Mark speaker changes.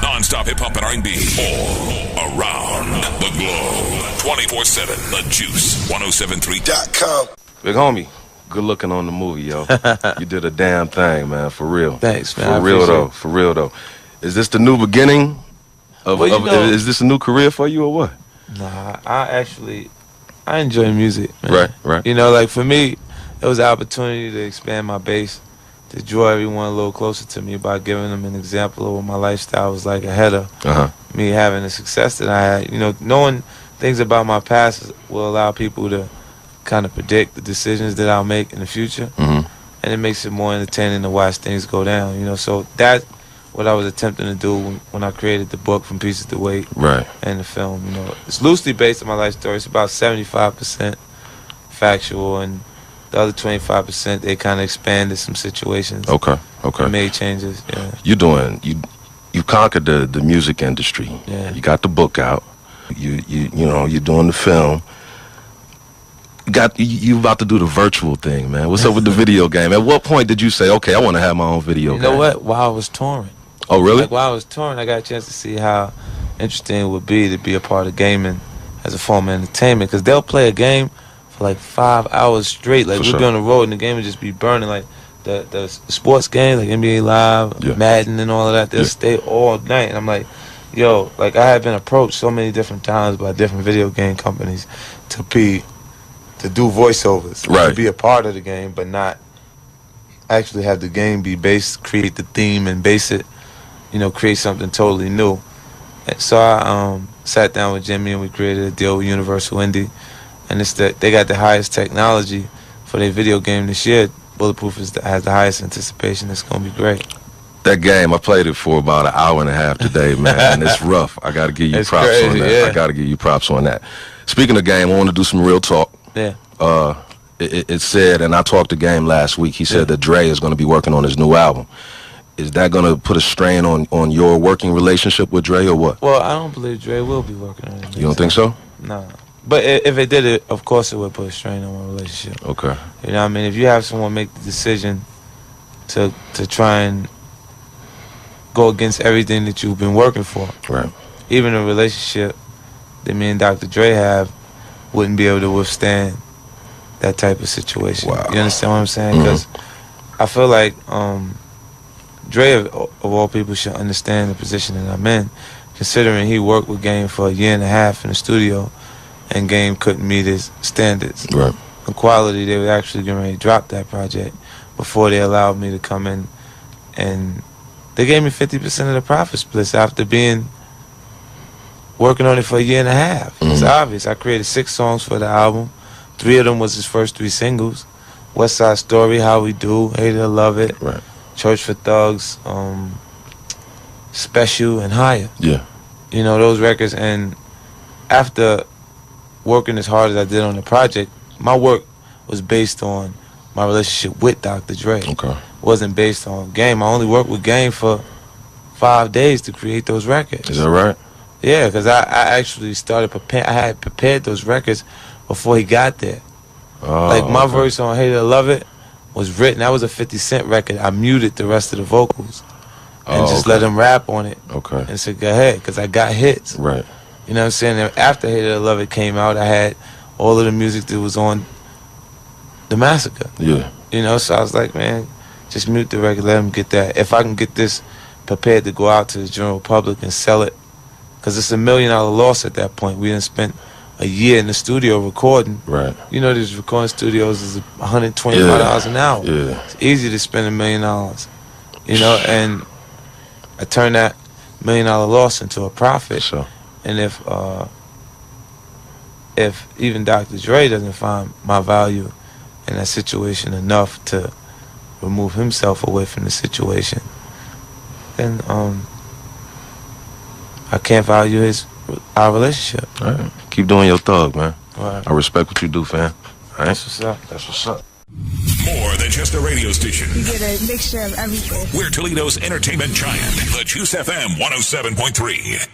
Speaker 1: Non-stop hip-hop and R&B. All around the globe. 24/7. The Juice. 1073.com.
Speaker 2: Big homie, good looking on the movie, yo. You did a damn thing, man, for real.
Speaker 3: Thanks, man.
Speaker 2: For real, though. Is this the new beginning? Is this a new career for you or what?
Speaker 3: Nah, I enjoy music, man.
Speaker 2: Right.
Speaker 3: You know, like for me, it was an opportunity to expand my base, to draw everyone a little closer to me by giving them an example of what my lifestyle was like ahead of me having the success that I had. You know, knowing things about my past will allow people to kind of predict the decisions that I'll make in the future. And it makes it more entertaining to watch things go down, you know. So that's what I was attempting to do when I created the book, From Pieces to Weight, and the film. You know, it's loosely based on my life story. It's about 75% factual, and the other 25% they kind of expanded some situations.
Speaker 2: Okay.
Speaker 3: And made changes. Yeah.
Speaker 2: You conquered the music industry.
Speaker 3: Yeah.
Speaker 2: You got the book out. You're doing the film. You about to do the virtual thing, man. What's up with the video game? At what point did you say, okay, I want to have my own video game?
Speaker 3: You know what? While I was touring.
Speaker 2: Oh, really?
Speaker 3: Like, while I was touring, I got a chance to see how interesting it would be to be a part of gaming as a form of entertainment. Because they'll play a game for like 5 hours straight. Like, we'd be on the road and the game would just be burning. Like, the sports games, like NBA Live, Madden and all of that, they'll stay all night. And I'm like, yo, like, I have been approached so many different times by different video game companies to do voiceovers, to be a part of the game, but not actually have the game be based, create the theme and base it, you know, create something totally new. And so I sat down with Jimmy and we created a deal with Universal Indie, and they got the highest technology for their video game this year. Bulletproof has the highest anticipation. It's gonna be great.
Speaker 2: That game, I played it for about an hour and a half today, man, and it's rough. I got to give you props on that. I got to give you props on that. Speaking of game, I want to do some real talk.
Speaker 3: Yeah.
Speaker 2: It said, and I talked to Game last week, he said that Dre is going to be working on his new album. Is that going to put a strain on your working relationship with Dre or what?
Speaker 3: Well, I don't believe Dre will be working on it.
Speaker 2: You don't think so?
Speaker 3: No. But if it did, of course it would put a strain on my relationship.
Speaker 2: Okay.
Speaker 3: You know what I mean? If you have someone make the decision to try and go against everything that you've been working for.
Speaker 2: Right.
Speaker 3: Even a relationship that me and Dr. Dre have wouldn't be able to withstand that type of situation.
Speaker 2: Wow.
Speaker 3: You understand what I'm saying? Because I feel like Dre, of all people, should understand the position that I'm in, considering he worked with Game for a year and a half in the studio, and Game couldn't meet his standards.
Speaker 2: Right.
Speaker 3: The quality, they were actually getting ready to drop that project before they allowed me to come in, and they gave me 50% of the profit splits after working on it for a year and a half. It's obvious. I created 6 songs for the album. 3 of them was his first 3 singles. West Side Story, How We Do, Hate It or Love It, Church for Thugs, Special, and Higher.
Speaker 2: Yeah.
Speaker 3: You know, those records. And after working as hard as I did on the project, my work was based on my relationship with Dr. Dre.
Speaker 2: Okay.
Speaker 3: It wasn't based on Game. I only worked with Game for 5 days to create those records.
Speaker 2: Is that right?
Speaker 3: Yeah, because I actually started preparing. I had prepared those records before he got there.
Speaker 2: Oh,
Speaker 3: like my verse on Hate It or Love It was written. That was a 50 Cent record. I muted the rest of the vocals and just let him rap on it.
Speaker 2: Okay.
Speaker 3: And said, go ahead, because I got hits.
Speaker 2: Right.
Speaker 3: You know what I'm saying? And after Hate It or Love It came out, I had all of the music that was on The Massacre.
Speaker 2: Yeah.
Speaker 3: You know, so I was like, man, just mute the record, let him get that. If I can get this prepared to go out to the general public and sell it, because it's $1 million loss at that point. We done spent a year in the studio recording.
Speaker 2: Right.
Speaker 3: You know, these recording studios is $125 an hour.
Speaker 2: Yeah.
Speaker 3: It's easy to spend $1 million. You know, and I turned that $1 million loss into a profit.
Speaker 2: Sure.
Speaker 3: And if even Dr. Dre doesn't find my value in that situation enough to remove himself away from the situation, then I can't value our relationship.
Speaker 2: All right. Keep doing your thug, man.
Speaker 3: Right.
Speaker 2: I respect what you do, fam. All right?
Speaker 3: That's what's up.
Speaker 2: That's what's up.
Speaker 1: More than just a radio station.
Speaker 4: You get a mixture of everything.
Speaker 1: We're Toledo's entertainment giant. The Juice FM 107.3.